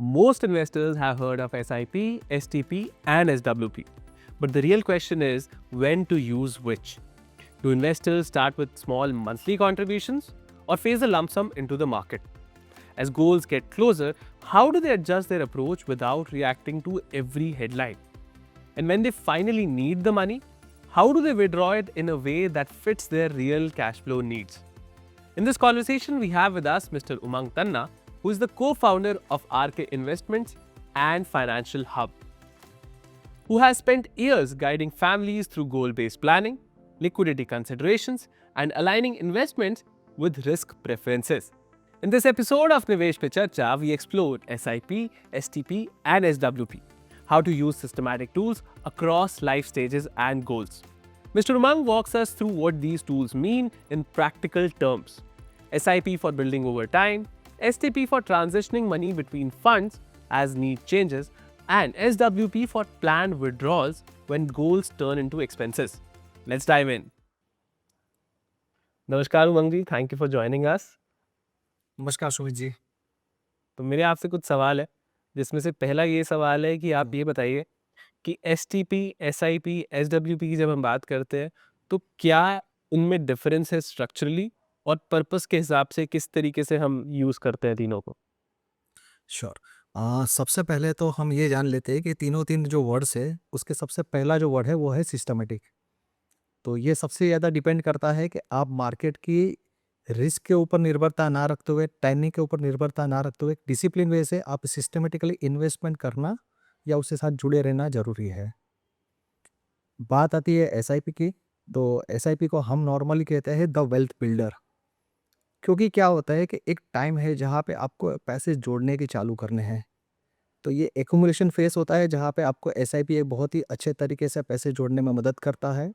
Most investors have heard of SIP, STP, and SWP. But the real question is when to use which. Do investors start with small monthly contributions or phase a lump sum into the market? As goals get closer, how do they adjust their approach without reacting to every headline? And when they finally need the money, how do they withdraw it in a way that fits their real cash flow needs? In this conversation, we have with us Mr. Umang Tanna, who is the co-founder of RK Investments and Financial Hub, who has spent years guiding families through goal-based planning, liquidity considerations, and aligning investments with risk preferences. In this episode of Nivesh Pe Charcha, we explored SIP, STP, and SWP, how to use systematic tools across life stages and goals. Mr. Umang walks us through what these tools mean in practical terms. SIP for building over time, STP for transitioning money between funds as need changes, and SWP for planned withdrawals when goals turn into expenses. Let's dive in. नमस्कार Umang ji, thank you for joining us. नमस्कार सुमित जी। तो मेरे आपसे कुछ सवाल है, जिसमें से पहला ये सवाल है कि आप ये बताइए कि एसटीपी, एसआईपी, एसडब्ल्यूपी की जब हम बात करते हैं, तो क्या उनमें डिफरेंस है स्ट्रक्चरली और पर्पस के हिसाब से किस तरीके से हम यूज़ करते हैं तीनों को? श्योर। सबसे पहले तो हम ये जान लेते हैं कि तीनों तीन जो वर्ड्स है, उसके सबसे पहला जो वर्ड है वो है सिस्टमैटिक। तो ये सबसे ज़्यादा डिपेंड करता है कि आप मार्केट की रिस्क के ऊपर निर्भरता ना रखते हुए, टाइमिंग के ऊपर निर्भरता ना रखते हुए, डिसिप्लिन वे से आप सिस्टमैटिकली इन्वेस्टमेंट करना या उसके साथ जुड़े रहना ज़रूरी है। बात आती है एसआईपी की, तो एसआईपी को हम नॉर्मली कहते हैं द वेल्थ बिल्डर। क्योंकि क्या होता है कि एक टाइम है जहाँ पे आपको पैसे जोड़ने के चालू करने हैं। तो ये एक्युमुलेशन फेस होता है जहाँ पे आपको एसआईपी एक बहुत ही अच्छे तरीके से पैसे जोड़ने में मदद करता है।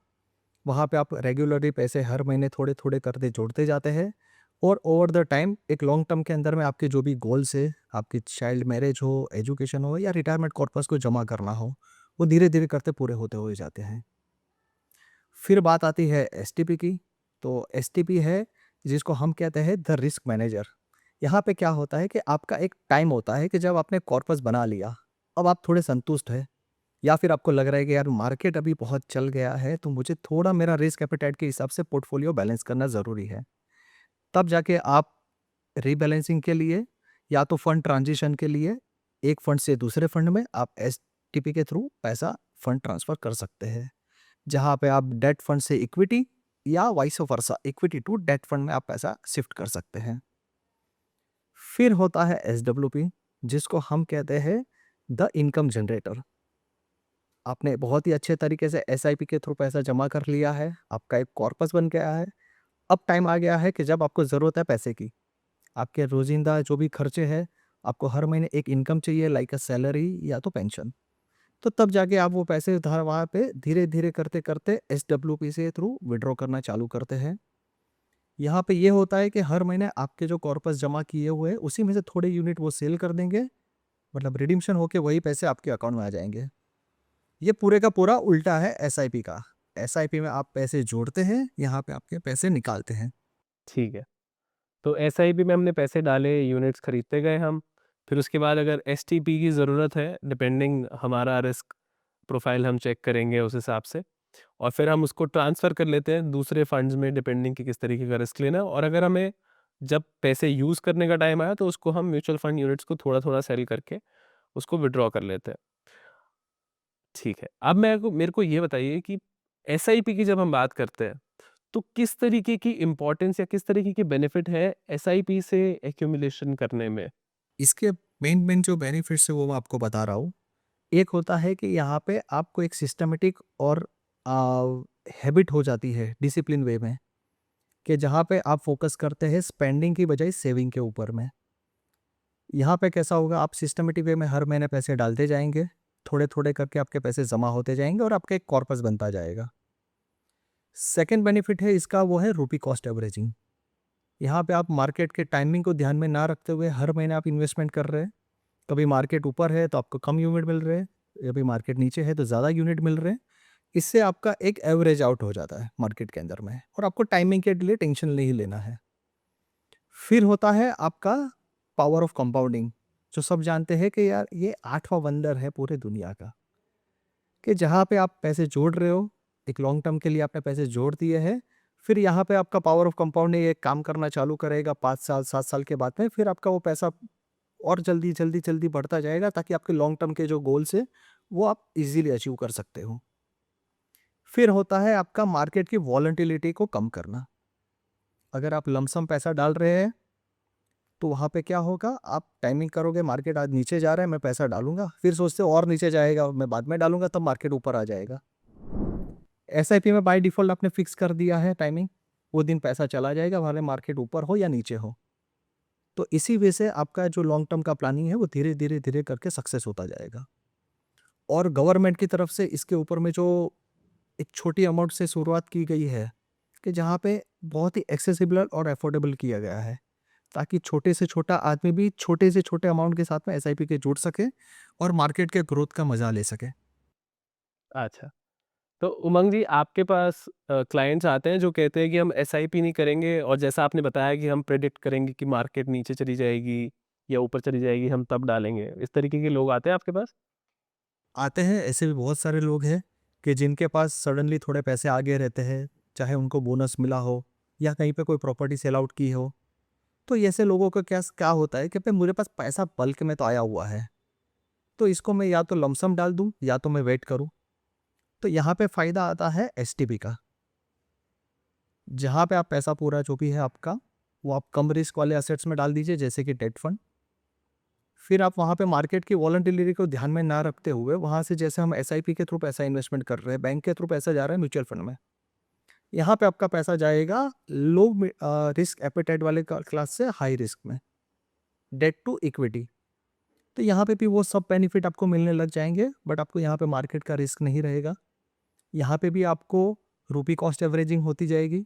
वहाँ पे आप रेगुलरली पैसे हर महीने थोड़े-थोड़े करके जोड़ते जाते हैं और ओवर द टाइम एक लॉन्ग टर्म के अंदर में आपके जो भी गोल्स है, आपकी चाइल्ड मैरिज हो, एजुकेशन हो या रिटायरमेंट कॉर्पस को जमा करना हो, वो धीरे-धीरे करते पूरे होते हुए जाते हैं। फिर बात आती है एसटीपी की, तो एसटीपी है जिसको हम कहते हैं द रिस्क मैनेजर। यहाँ पे क्या होता है कि आपका एक टाइम होता है कि जब आपने कॉर्पस बना लिया, अब आप थोड़े संतुष्ट हैं या फिर आपको लग रहा है कि यार मार्केट अभी बहुत चल गया है, तो मुझे थोड़ा मेरा रिस्क एपेटाइट के हिसाब से पोर्टफोलियो बैलेंस करना ज़रूरी है। तब जाके आप रीबैलेंसिंग के लिए या तो फंड ट्रांजिशन के लिए एक फंड से दूसरे फंड में आप एसटीपी के थ्रू पैसा फंड ट्रांसफ़र कर सकते हैं। जहाँ पे आप डेट फंड से इक्विटी या vice versa equity to debt fund में आप पैसा शिफ्ट कर सकते हैं। फिर होता है एसडब्ल्यूपी जिसको हम कहते हैं द इनकम जनरेटर। आपने बहुत ही अच्छे तरीके से एसआईपी के थ्रू पैसा जमा कर लिया है, आपका एक कॉर्पस बन गया है। अब टाइम आ गया है कि जब आपको ज़रूरत है पैसे की, आपके रोज़िंदा जो भी खर्चे हैं, आपको हर महीने एक इनकम चाहिए लाइक अ सैलरी या तो पेंशन। तो तब जाके आप वो पैसे उधार वहाँ पे धीरे-धीरे करते-करते एसडब्ल्यूपी से थ्रू विथड्रॉ करना चालू करते हैं। यहाँ पे ये होता है कि हर महीने आपके जो कॉर्पस जमा किए हुए हैं, उसी में से थोड़े यूनिट वो सेल कर देंगे, मतलब रिडीम्शन होके वही पैसे आपके अकाउंट में आ जाएँगे। ये पूरे का पूरा उल्टा है एसआईपी का। एसआईपी में आप पैसे जोड़ते हैं, यहाँ पे आपके पैसे निकालते हैं। ठीक है। तो एसआईपी में हमने पैसे डाले, यूनिट्स खरीदते गए हम, फिर उसके बाद अगर एसटीपी की ज़रूरत है, डिपेंडिंग हमारा रिस्क प्रोफाइल हम चेक करेंगे उस हिसाब से, और फिर हम उसको ट्रांसफ़र कर लेते हैं दूसरे फंड्स में डिपेंडिंग कि किस तरीके का रिस्क लेना है, और अगर हमें जब पैसे यूज़ करने का टाइम आया तो उसको हम म्यूचुअल फंड यूनिट्स को थोड़ा-थोड़ा सेल करके उसको विथड्रॉ कर लेते हैं। ठीक है। अब मेरे को ये बताइए कि एसआईपी की जब हम बात करते हैं, तो किस तरीके की इम्पोर्टेंस या किस तरीके के बेनिफिट है एसआईपी से एक्यूमुलेशन करने में? इसके मेन जो बेनिफिट्स है वो मैं आपको बता रहा हूँ। एक होता है कि यहाँ पे आपको एक सिस्टमैटिक और हैबिट हो जाती है डिसिप्लिन वे में कि जहाँ पे आप फ़ोकस करते हैं स्पेंडिंग की बजाय सेविंग के ऊपर में। यहाँ पे कैसा होगा, आप सिस्टमैटिक वे में हर महीने पैसे डालते जाएँगे, थोड़े-थोड़े करके आपके पैसे जमा होते जाएँगे और आपका एक कॉर्पस बनता जाएगा। सेकंड बेनिफिट है इसका वो है रूपी कॉस्ट एवरेजिंग। यहाँ पे आप मार्केट के टाइमिंग को ध्यान में ना रखते हुए हर महीने आप इन्वेस्टमेंट कर रहे हैं। कभी मार्केट ऊपर है तो आपको कम यूनिट मिल रहे हैं, कभी मार्केट नीचे है तो ज़्यादा यूनिट मिल रहे हैं। इससे आपका एक एवरेज आउट हो जाता है मार्केट के अंदर में और आपको टाइमिंग के लिए टेंशन नहीं लेना है। फिर होता है आपका पावर ऑफ कंपाउंडिंग। जो सब जानते हैं कि यार ये 8वां वंडर है पूरे दुनिया का, कि जहाँ पे आप पैसे जोड़ रहे हो, एक लॉन्ग टर्म के लिए आपने पैसे जोड़ दिए हैं, फिर यहाँ पे आपका पावर ऑफ कंपाउंडिंग एक काम करना चालू करेगा 5 साल, 7 साल के बाद में, फिर आपका वो पैसा और जल्दी, जल्दी, जल्दी बढ़ता जाएगा ताकि आपके लॉन्ग टर्म के जो गोल्स हैं, वो आप ईज़िली अचीव कर सकते हो। फिर होता है आपका मार्केट की वॉलेटिलिटी को कम करना। अगर आप लमसम पैसा डाल रहे हैं, तो वहाँ पे क्या होगा, आप टाइमिंग करोगे मार्केट आज नीचे जा रहा है मैं पैसा डालूँगा, फिर सोचते हो और नीचे जाएगा मैं बाद में डालूँगा तब मार्केट ऊपर आ जाएगा। एसआईपी में बाय डिफ़ॉल्ट आपने फिक्स कर दिया है टाइमिंग, वो दिन पैसा चला जाएगा भले मार्केट ऊपर हो या नीचे हो। तो इसी वजह से आपका जो लॉन्ग टर्म का प्लानिंग है वो धीरे, धीरे, धीरे करके सक्सेस होता जाएगा। और गवर्नमेंट की तरफ से इसके ऊपर में जो एक छोटी अमाउंट से शुरुआत की गई है, कि जहाँ पे बहुत ही एक्सेसिबल और अफोर्डेबल किया गया है, ताकि छोटे से छोटा आदमी भी छोटे से छोटे अमाउंट के साथ में एसआईपी के जुड़ सके और मार्केट के ग्रोथ का मज़ा ले सके। अच्छा। तो उमंग जी, आपके पास क्लाइंट्स आते हैं जो कहते हैं कि हम एसआईपी नहीं करेंगे और जैसा आपने बताया कि हम प्रेडिक्ट करेंगे कि मार्केट नीचे चली जाएगी या ऊपर चली जाएगी, हम तब डालेंगे। इस तरीके के लोग आते हैं आपके पास? आते हैं, ऐसे भी बहुत सारे लोग हैं कि जिनके पास सडनली थोड़े पैसे आ गए रहते हैं, चाहे उनको बोनस मिला हो या कहीं पे कोई प्रॉपर्टी सेल आउट की हो। तो ऐसे लोगों का क्या क्या होता है कि भाई मेरे पास पैसा बल्क में तो आया हुआ है, तो इसको मैं या तो लमसम डाल दूँ या तो मैं वेट करूँ। तो यहाँ पे फ़ायदा आता है एसटीपी का। जहाँ पे आप पैसा पूरा जो भी है आपका, वो आप कम रिस्क वाले एसेट्स में डाल दीजिए जैसे कि डेट फंड। फिर आप वहाँ पे मार्केट की वॉलेटिलिटी को ध्यान में ना रखते हुए वहाँ से जैसे हम एसआईपी के थ्रू पैसा इन्वेस्टमेंट कर रहे हैं, बैंक के थ्रू पैसा जा रहा है म्यूचुअल फंड में। यहाँ पे आपका पैसा जाएगा लो रिस्क एपेटाइट वाले क्लास से हाई रिस्क में, डेट टू इक्विटी। तो यहाँ पे भी वो सब बेनिफिट आपको मिलने लग जाएंगे, बट आपको यहाँ पे मार्केट का रिस्क नहीं रहेगा। यहाँ पे भी आपको रूपी कॉस्ट एवरेजिंग होती जाएगी।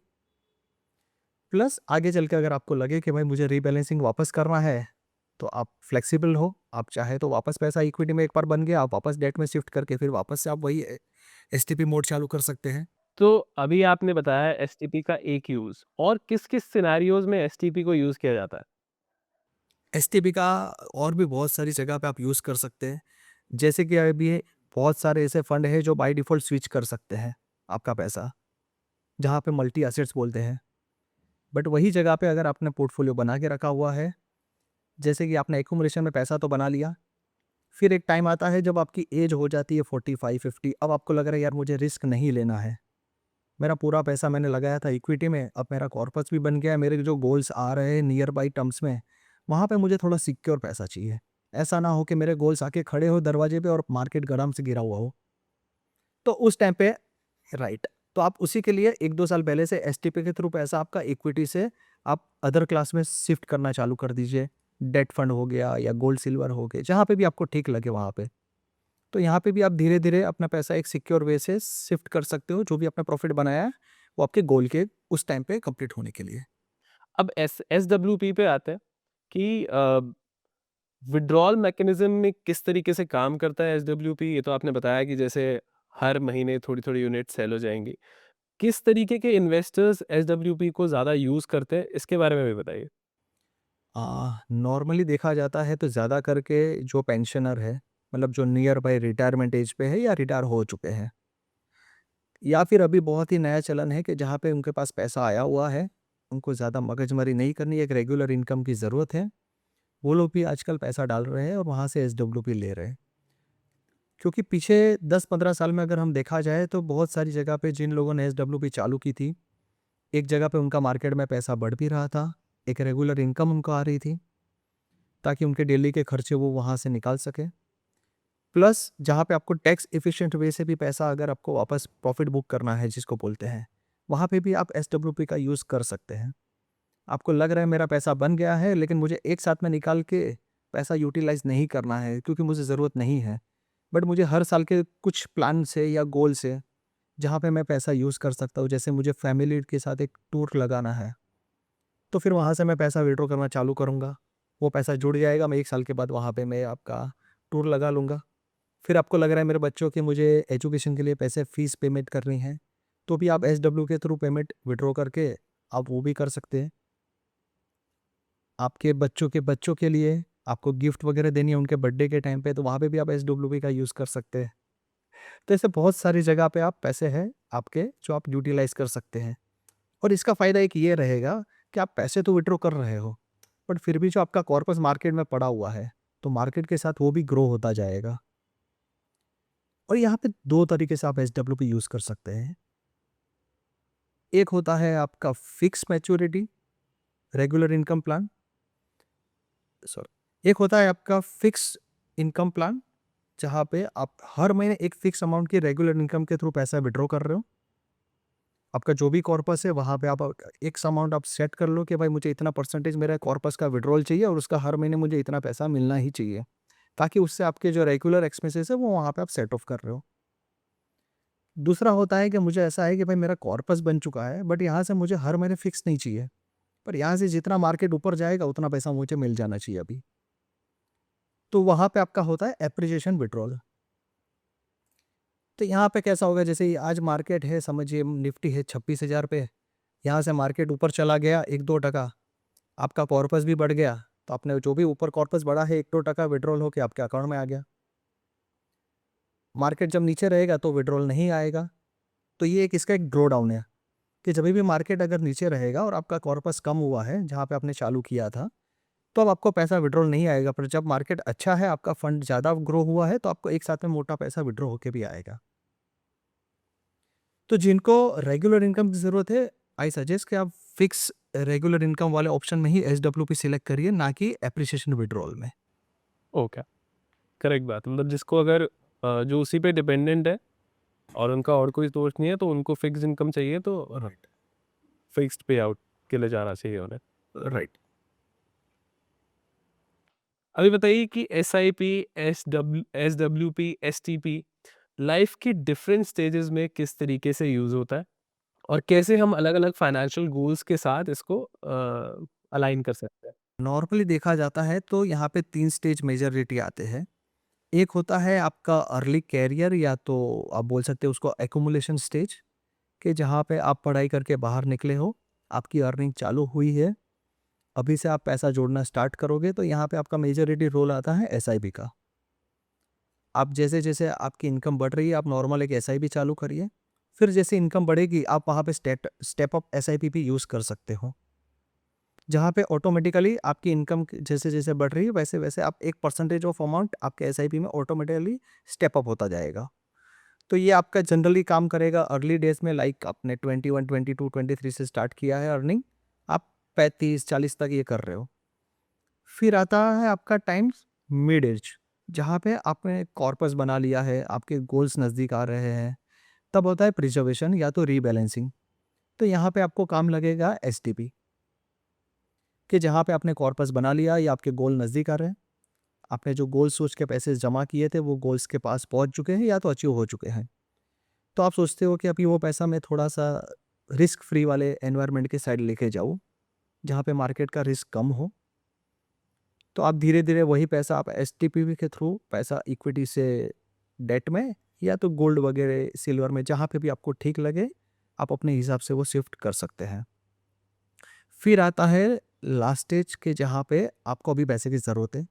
प्लस आगे चल के अगर आपको लगे कि भाई मुझे रीबैलेंसिंग वापस करना है, तो आप फ्लेक्सिबल हो, आप चाहे तो वापस पैसा इक्विटी में एक बार बन गया, आप वापस डेट में शिफ्ट करके फिर वापस से आप वही एसटीपी मोड चालू कर सकते हैं। तो अभी आपने बताया एसटीपी का एक यूज़, और किस-किस सिनेरियोज़ में एसटीपी को यूज़ किया जाता है? एसटीपी का और भी बहुत सारी जगह पे आप यूज़ कर सकते हैं। जैसे कि अभी बहुत सारे ऐसे फंड हैं जो बाय डिफ़ॉल्ट स्विच कर सकते हैं आपका पैसा, जहाँ पे मल्टी एसेट्स बोलते हैं। बट वही जगह पे अगर आपने पोर्टफोलियो बना के रखा हुआ है, जैसे कि आपने एक्यूमुलेशन में पैसा तो बना लिया, फिर एक टाइम आता है जब आपकी एज हो जाती है 45-50, अब आपको लग रहा है यार मुझे रिस्क नहीं लेना है। मेरा पूरा पैसा मैंने लगाया था इक्विटी में, अब मेरा कॉर्पस भी बन गया है, मेरे जो गोल्स आ रहे हैं नियर बाई टर्म्स में, वहाँ पे मुझे थोड़ा सिक्योर पैसा चाहिए। ऐसा ना हो कि मेरे गोल्स आके खड़े हो दरवाजे पे और मार्केट गरम से गिरा हुआ हो। तो उस टाइम पे राइट, तो आप उसी के लिए 1-2 साल पहले से एसटीपी के थ्रू पैसा आपका इक्विटी से आप अदर क्लास में शिफ्ट करना चालू कर दीजिए। डेट फंड हो गया या गोल्ड सिल्वर हो गए, जहाँ पे भी आपको ठीक लगे वहाँ पे। तो यहाँ पे भी आप धीरे-धीरे अपना पैसा एक सिक्योर वे से शिफ्ट कर सकते हो, जो भी आपने प्रॉफ़िट बनाया है, वो आपके गोल के उस टाइम पे कंप्लीट होने के लिए। अब एसडब्ल्यूपी पे आते हैं कि विथड्रॉल मैकेनिज़्म में किस तरीके से काम करता है एसडब्ल्यूपी? ये तो आपने बताया कि जैसे हर महीने थोड़ी-थोड़ी यूनिट सेल हो जाएँगी। किस तरीके के इन्वेस्टर्स एसडब्ल्यूपी को ज़्यादा यूज़ करते हैं, इसके बारे में भी बताइए? नॉर्मली देखा जाता है तो ज़्यादा करके जो पेंशनर है, मतलब जो नियर बाय रिटायरमेंट एज पे है या रिटायर हो चुके हैं, या फिर अभी बहुत ही नया चलन है कि जहाँ पे उनके पास पैसा आया हुआ है, उनको ज़्यादा मगजमारी नहीं करनी, एक रेगुलर इनकम की ज़रूरत है, वो लोग भी आजकल पैसा डाल रहे हैं और वहाँ से एसडब्ल्यूपी ले रहे हैं। क्योंकि पीछे 10-15 साल में अगर हम देखा जाए तो बहुत सारी जगह पे जिन लोगों ने एसडब्ल्यूपी चालू की थी, एक जगह पे उनका मार्केट में पैसा बढ़ भी रहा था, एक रेगुलर इनकम उनको आ रही थी, ताकि उनके डेली के खर्चे वो वहाँ से निकाल सकें। प्लस जहाँ पे आपको टैक्स एफिशिएंट वे से भी पैसा अगर आपको वापस प्रॉफिट बुक करना है जिसको बोलते हैं, वहाँ पे भी आप एसडब्ल्यूपी का यूज़ कर सकते हैं। आपको लग रहा है मेरा पैसा बन गया है लेकिन मुझे एक साथ में निकाल के पैसा यूटिलाइज़ नहीं करना है क्योंकि मुझे ज़रूरत नहीं है। बट मुझे हर साल के कुछ प्लान से या गोल से जहाँ पे मैं पैसा यूज़ कर सकता हूँ, जैसे मुझे फैमिली के साथ एक टूर लगाना है, तो फिर वहाँ से मैं पैसा विथड्रॉ करना चालू करूँगा। वो पैसा जुड़ जाएगा, मैं 1 साल के बाद वहाँ पे मैं आपका टूर लगा लूँगा। फिर आपको लग रहा है मेरे बच्चों के मुझे एजुकेशन के लिए पैसे फ़ीस पेमेंट करनी है, तो भी आप एसडब्ल्यू के थ्रू पेमेंट विथड्रॉ करके आप वो भी कर सकते हैं। आपके बच्चों के लिए आपको गिफ्ट वगैरह देनी है उनके बर्थडे के टाइम पे, तो वहाँ पे भी आप एसडब्ल्यूपी का यूज़ कर सकते हैं। तो ऐसे बहुत सारी जगह पे आप पैसे हैं आपके जो आप यूटिलाइज़ कर सकते हैं। और इसका फ़ायदा एक ये रहेगा कि आप पैसे तो विथड्रॉ कर रहे हो, बट फिर भी जो आपका कॉर्पस मार्केट में पड़ा हुआ है, तो मार्केट के साथ वो भी ग्रो होता जाएगा। और यहाँ पे 2 तरीके से आप एसडब्ल्यूपी यूज़ कर सकते हैं। एक होता है आपका fix maturity regular income plan, sorry, एक होता है आपका फिक्स इनकम प्लान, जहाँ पे आप हर महीने एक फिक्स अमाउंट की रेगुलर इनकम के थ्रू पैसा विथड्रॉ कर रहे हो। आपका जो भी कॉर्पस है वहाँ पे आप एक अमाउंट आप सेट कर लो कि भाई मुझे इतना परसेंटेज मेरा कॉर्पस का विड्रॉल चाहिए और उसका हर महीने मुझे इतना पैसा मिलना ही चाहिए, ताकि उससे आपके जो रेगुलर एक्सपेंसेस है वो वहाँ पे आप सेट ऑफ कर रहे हो। दूसरा होता है कि मुझे ऐसा है कि भाई मेरा कॉर्पस बन चुका है, बट यहाँ से मुझे हर महीने फिक्स नहीं चाहिए, पर यहाँ से जितना मार्केट ऊपर जाएगा उतना पैसा मुझे मिल जाना चाहिए अभी। तो वहाँ पे आपका होता है एप्रिसिएशन विड्रॉल। तो यहाँ पे कैसा होगा, जैसे ये आज मार्केट है, समझिए निफ्टी है 26,000 पे, यहाँ से मार्केट ऊपर चला गया 1-2%, आपका कॉर्पस भी बढ़ गया, तो आपने जो भी ऊपर कॉर्पस बढ़ा है 1-2% विड्रॉल होके आपके अकाउंट में आ गया। मार्केट जब नीचे रहेगा तो विड्रॉल नहीं आएगा। तो ये एक इसका एक ड्रॉ डाउन है कि जब भी मार्केट अगर नीचे रहेगा और आपका कॉर्पस कम हुआ है जहाँ पे आपने चालू किया था, तो अब आपको पैसा विड्रॉल नहीं आएगा, पर जब मार्केट अच्छा है, आपका फंड ज़्यादा ग्रो हुआ है, तो आपको एक साथ में मोटा पैसा विड्रॉ होके भी आएगा। तो जिनको रेगुलर इनकम की ज़रूरत है, आई सजेस्ट कि आप फिक्स रेगुलर इनकम वाले ऑप्शन में ही एसडब्ल्यूपी सिलेक्ट करिए, ना कि एप्रिसिएशन विड्रॉल में। ओके, करेक्ट बात। मतलब जिसको अगर जो उसी पे डिपेंडेंट है और उनका और कोई सोर्स नहीं है, तो उनको फिक्स इनकम चाहिए, तो फिक्स्ड पे आउट के लिए जाना चाहिए उन्हें। राइट। अभी बताइए कि एसआईपी, एसडब्ल्यूपी, एसटीपी लाइफ के डिफरेंट स्टेजेस में किस तरीके से यूज़ होता है और कैसे हम अलग-अलग फाइनेंशियल गोल्स के साथ इसको अलाइन कर सकते हैं? नॉर्मली देखा जाता है तो यहाँ पे 3 स्टेज मेजॉरिटी आते हैं। एक होता है आपका अर्ली कैरियर, या तो आप बोल सकते हो उसको एक्युमुलेशन स्टेज, कि जहाँ पे आप पढ़ाई करके बाहर निकले हो, आपकी अर्निंग चालू हुई है, अभी से आप पैसा जोड़ना स्टार्ट करोगे, तो यहाँ पे आपका मेजॉरिटी रोल आता है एसआईपी का। आप जैसे-जैसे आपकी इनकम बढ़ रही है, आप नॉर्मल एक एसआईपी चालू करिए। फिर जैसे इनकम बढ़ेगी, आप वहाँ पे स्टेप अप एसआईपी भी यूज़ कर सकते हो। जहाँ पे ऑटोमेटिकली आपकी इनकम जैसे-जैसे बढ़ रही है, वैसे-वैसे आप एक परसेंटेज ऑफ अमाउंट आपके एसआईपी में ऑटोमेटिकली स्टेप अप होता जाएगा। तो ये आपका जनरली काम करेगा अर्ली डेज़ में, लाइक आपने 21, 22, 23 से स्टार्ट किया है अर्निंग, आप 35-40 तक ये कर रहे हो। फिर आता है आपका टाइम्स मिड एज, जहाँ पे आपने कॉर्पस बना लिया है, आपके गोल्स नज़दीक आ रहे हैं, तब होता है प्रिजर्वेशन या तो रीबैलेंसिंग। तो यहाँ पे आपको काम लगेगा एसटीपी, कि जहाँ पे आपने कॉर्पस बना लिया या आपके गोल नज़दीक आ रहे हैं, आपने जो गोल सोच के पैसे जमा किए थे वो गोल्स के पास पहुँच चुके हैं या तो अचीव हो चुके हैं। तो आप सोचते हो कि अभी वो पैसा मैं थोड़ा-सा रिस्क फ्री वाले एनवायरनमेंट के साइड लेके जाऊँ, जहाँ पे मार्केट का रिस्क कम हो। तो आप धीरे-धीरे वही पैसा आप एसटीपी के थ्रू पैसा इक्विटी से डेट में, या तो गोल्ड वगैरह सिल्वर में, जहाँ पे भी आपको ठीक लगे, आप अपने हिसाब से वो शिफ्ट कर सकते हैं। फिर आता है लास्ट स्टेज, के जहाँ पे आपको अभी पैसे की ज़रूरत है।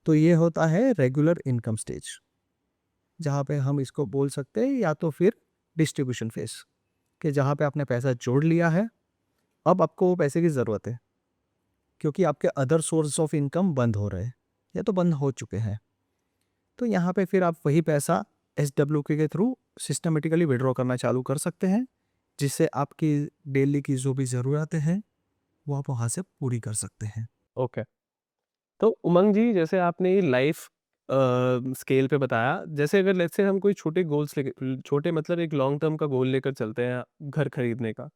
तो ये होता है रेगुलर इनकम स्टेज, जहाँ पे हम इसको बोल सकते हैं या तो फिर डिस्ट्रीब्यूशन फेज़, कि जहाँ पे आपने पैसा जोड़ लिया है, अब आपको वो पैसे की ज़रूरत है, क्योंकि आपके अदर सोर्स ऑफ इनकम बंद हो रहे हैं या तो बंद हो चुके हैं। तो यहाँ पे फिर आप वही पैसा एसडब्ल्यूके के थ्रू सिस्टमेटिकली विड्रॉ करना चालू कर सकते हैं, जिससे आपकी डेली की जो भी ज़रूरतें हैं, वो आप वहाँ से पूरी कर सकते हैं। ओके। तो उमंग जी, जैसे आपने ये लाइफ स्केल पे बताया, जैसे अगर लेट्स से हम कोई छोटे गोल्स लेके छोटे मतलब एक लॉन्ग टर्म का गोल लेकर चलते हैं घर खरीदने का,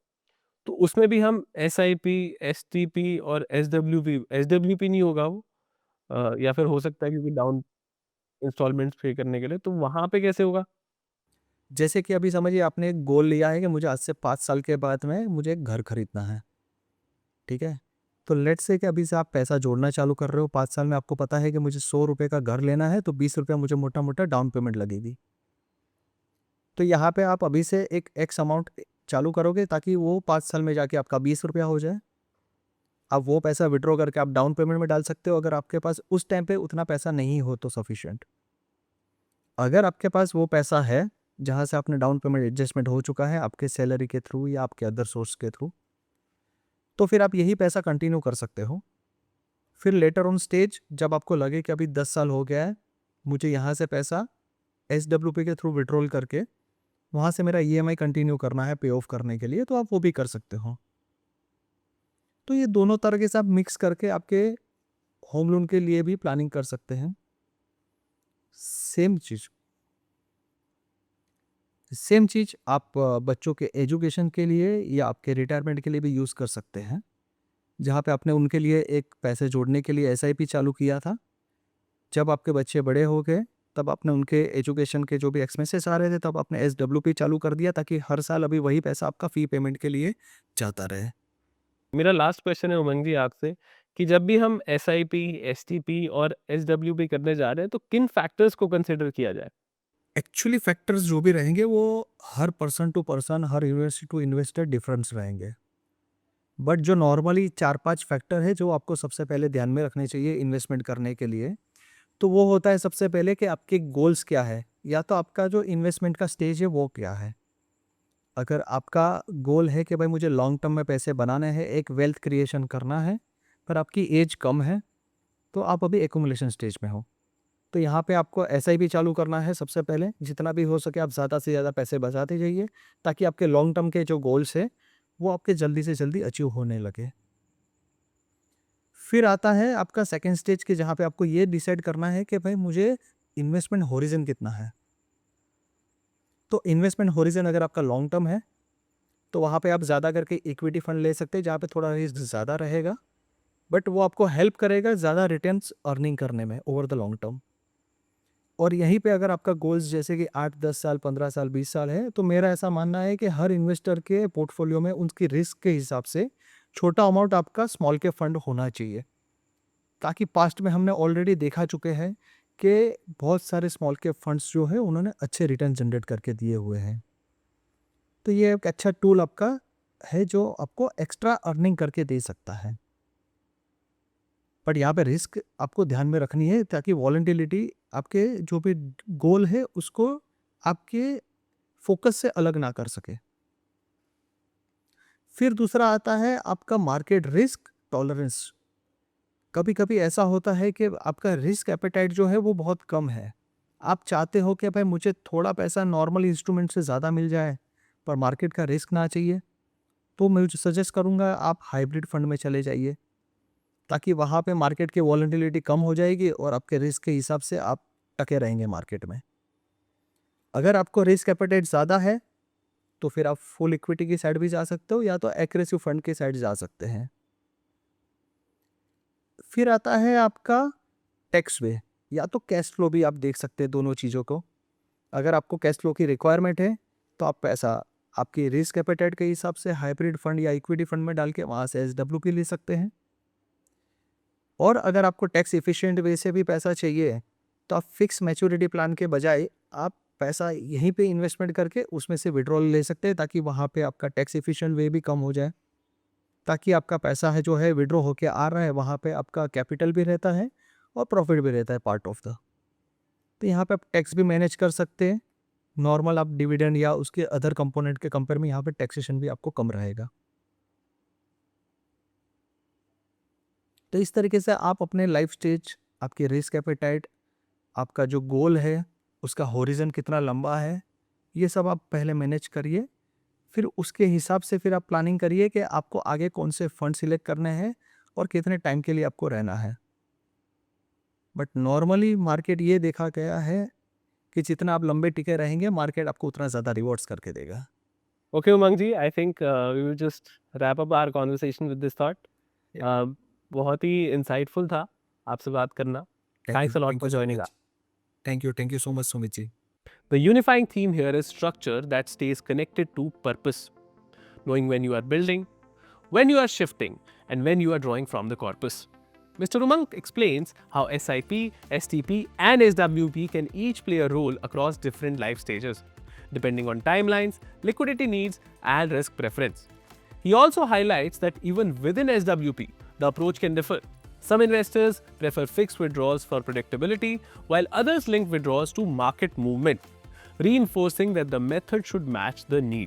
तो उसमें भी हम एसआईपी, एसटीपी और एसडब्ल्यूपी एसडब्ल्यूपी नहीं होगा वो? या फिर हो सकता है क्योंकि डाउन इंस्टॉलमेंट्स पे करने के लिए, तो वहाँ पे कैसे होगा? जैसे कि अभी समझिए आपने एक गोल लिया है कि मुझे आज से 5 साल के बाद में मुझे एक घर खरीदना है, ठीक है? तो लेट्स से कि अभी से आप पैसा जोड़ना चालू कर रहे हो, 5 साल में आपको पता है कि मुझे ₹100 का घर लेना है, तो ₹20 मुझे मोटा-मोटा डाउन पेमेंट लगेगी। तो यहाँ पे आप अभी से एक एक्स अमाउंट चालू करोगे, ताकि वो 5 साल में जाके आपका ₹20 हो जाए। आप वो पैसा विड्रॉ करके आप डाउन पेमेंट में डाल सकते हो, अगर आपके पास उस टाइम पे उतना पैसा नहीं हो तो सफिशिएंट। अगर आपके पास वो पैसा है जहाँ से आपने डाउन पेमेंट एडजस्टमेंट हो चुका है आपके सैलरी के थ्रू या आपके अदर सोर्स के थ्रू, तो फिर आप यही पैसा कंटिन्यू कर सकते हो। फिर लेटर ऑन स्टेज जब आपको लगे कि अभी 10 साल हो गया है, मुझे यहाँ से पैसा SWP के थ्रू विड्रॉल करके वहाँ से मेरा EMI कंटिन्यू करना है पे ऑफ करने के लिए, तो आप वो भी कर सकते हो। तो ये दोनों तरह से आप मिक्स करके आपके होम लोन के लिए भी प्लानिंग कर सकते हैं। सेम चीज़ आप बच्चों के एजुकेशन के लिए या आपके रिटायरमेंट के लिए भी यूज़ कर सकते हैं। जहाँ पे आपने उनके लिए एक पैसे जोड़ने के लिए SIP चालू किया था, जब आपके बच्चे बड़े हो गए तब आपने उनके एजुकेशन के जो भी एक्सपेंसेस आ रहे थे तब आपने SWP चालू कर दिया, ताकि हर साल अभी वही पैसा आपका फ़ी पेमेंट के लिए जाता रहे। मेरा लास्ट क्वेश्चन है उमंग जी आपसे कि जब भी हम SIP, STP और SWP करने जा रहे हैं तो किन फैक्टर्स को कंसिडर किया जाए? एक्चुअली फैक्टर्स जो भी रहेंगे वो हर पर्सन टू पर्सन, हर इन्वेस्टर टू इन्वेस्टर डिफरेंस रहेंगे। बट जो नॉर्मली 4-5 फैक्टर है जो आपको सबसे पहले ध्यान में रखने चाहिए इन्वेस्टमेंट करने के लिए, तो वो होता है सबसे पहले कि आपके गोल्स क्या है, या तो आपका जो इन्वेस्टमेंट का स्टेज है वो क्या है। अगर आपका गोल है कि भाई मुझे लॉन्ग टर्म में पैसे बनाने हैं, एक वेल्थ क्रिएशन करना है, पर आपकी एज कम है, तो आप अभी एक्यूमुलेशन स्टेज में हो, तो यहाँ पे आपको SIP चालू करना है सबसे पहले। जितना भी हो सके आप ज़्यादा से ज़्यादा पैसे बचाते जाइए, ताकि आपके लॉन्ग टर्म के जो गोल्स है वो आपके जल्दी से जल्दी अचीव होने लगे। फिर आता है आपका सेकंड स्टेज के, जहाँ पे आपको ये डिसाइड करना है कि भाई मुझे इन्वेस्टमेंट होरिजन कितना है। तो इन्वेस्टमेंट होरिजन अगर आपका लॉन्ग टर्म है तो वहाँ पे आप ज़्यादा करके इक्विटी फंड ले सकते हैं, जहाँ पे थोड़ा रिस्क ज़्यादा रहेगा, बट वो आपको हेल्प करेगा ज़्यादा रिटर्न्स अर्निंग करने में ओवर द लॉन्ग टर्म। और यहीं पे अगर आपका गोल्स जैसे कि 8-10 साल, 15 साल, 20 साल है, तो मेरा ऐसा मानना है कि हर इन्वेस्टर के पोर्टफोलियो में उनकी रिस्क के हिसाब से छोटा अमाउंट आपका स्मॉल कैप फंड होना चाहिए, ताकि पास्ट में हमने ऑलरेडी देखा चुके हैं कि बहुत सारे स्मॉल कैप फंड्स जो है उन्होंने अच्छे रिटर्न जनरेट करके दिए हुए हैं। तो ये एक अच्छा टूल आपका है जो आपको एक्स्ट्रा अर्निंग करके दे सकता है। बट यहाँ पे रिस्क आपको ध्यान में रखनी है, ताकि वॉलेटिलिटी आपके जो भी गोल है उसको आपके फोकस से अलग ना कर सके। फिर दूसरा आता है आपका मार्केट रिस्क टॉलरेंस। कभी कभी ऐसा होता है कि आपका रिस्क एपेटाइट जो है वो बहुत कम है, आप चाहते हो कि भाई मुझे थोड़ा पैसा नॉर्मल इंस्ट्रूमेंट से ज़्यादा मिल जाए पर मार्केट का रिस्क ना चाहिए, तो मैं सजेस्ट करूँगा आप हाइब्रिड फंड में चले जाइए, ताकि वहाँ पे मार्केट की वॉलेटिलिटी कम हो जाएगी और आपके रिस्क के हिसाब से आप टके रहेंगे मार्केट में। अगर आपको रिस्क एपेटाइट ज़्यादा है तो फिर आप फुल इक्विटी की साइड भी जा सकते हो, या तो एग्रेसिव फंड की साइड जा सकते हैं। फिर आता है आपका टैक्स वे, या तो कैश फ्लो भी आप देख सकते हैं दोनों चीज़ों को। अगर आपको कैश फ्लो की रिक्वायरमेंट है तो आप पैसा आपकी रिस्क एपेटाइट के हिसाब से हाइब्रिड फंड या इक्विटी फंड में डाल के वहाँ से SWP ले सकते हैं। और अगर आपको टैक्स इफिशिएंट वे से भी पैसा चाहिए तो आप फिक्स मैच्योरिटी प्लान के बजाय आप पैसा यहीं पे इन्वेस्टमेंट करके उसमें से विड्रॉल ले सकते हैं, ताकि वहाँ पे आपका टैक्स इफिशिएंट वे भी कम हो जाए, ताकि आपका पैसा है जो है विड्रॉ होके आ रहा है वहाँ पे आपका कैपिटल भी रहता है और प्रॉफिट भी रहता है पार्ट ऑफ द। तो यहाँ पे आप टैक्स भी मैनेज कर सकते हैं। नॉर्मल आप डिविडेंड या उसके अदर कंपोनेंट के कंपेयर में यहाँ पे टैक्सेशन भी आपको कम रहेगा। तो इस तरीके से आप अपने लाइफ स्टेज, आपकी रिस्क एपेटाइट, आपका जो गोल है उसका होरिजन कितना लंबा है, ये सब आप पहले मैनेज करिए। फिर उसके हिसाब से फिर आप प्लानिंग करिए कि आपको आगे कौन से फंड सिलेक्ट करने हैं और कितने टाइम के लिए आपको रहना है। बट नॉर्मली मार्केट ये देखा गया है कि जितना आप लंबे टिके रहेंगे मार्केट आपको उतना ज़्यादा रिवॉर्ड्स करके देगा। Okay, Umang ji, I think we will just wrap up our conversation with this thought. बहुत ही insightful था आपसे बात करना. Thanks a lot for joining us. Thank you so much Sumit ji. The unifying theme here is structure that stays connected to purpose. Knowing when you are building, when you are shifting, and when you are drawing from the corpus. Mr. Umang explains how SIP, STP, and SWP can each play a role across different life stages, depending on timelines, liquidity needs, and risk preference. He also highlights that even within SWP, the approach can differ. Some investors prefer fixed withdrawals for predictability, while others link withdrawals to market movement, reinforcing that the method should match the need.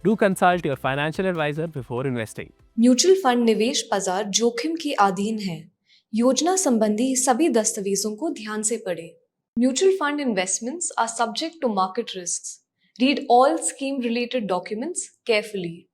Do consult your financial advisor before investing. Mutual fund निवेश बाजार जोखिम के अधीन है। योजना संबंधी सभी दस्तावेजों को ध्यान से पढ़ें। Mutual fund investments are subject to market risks. Read all scheme related documents carefully.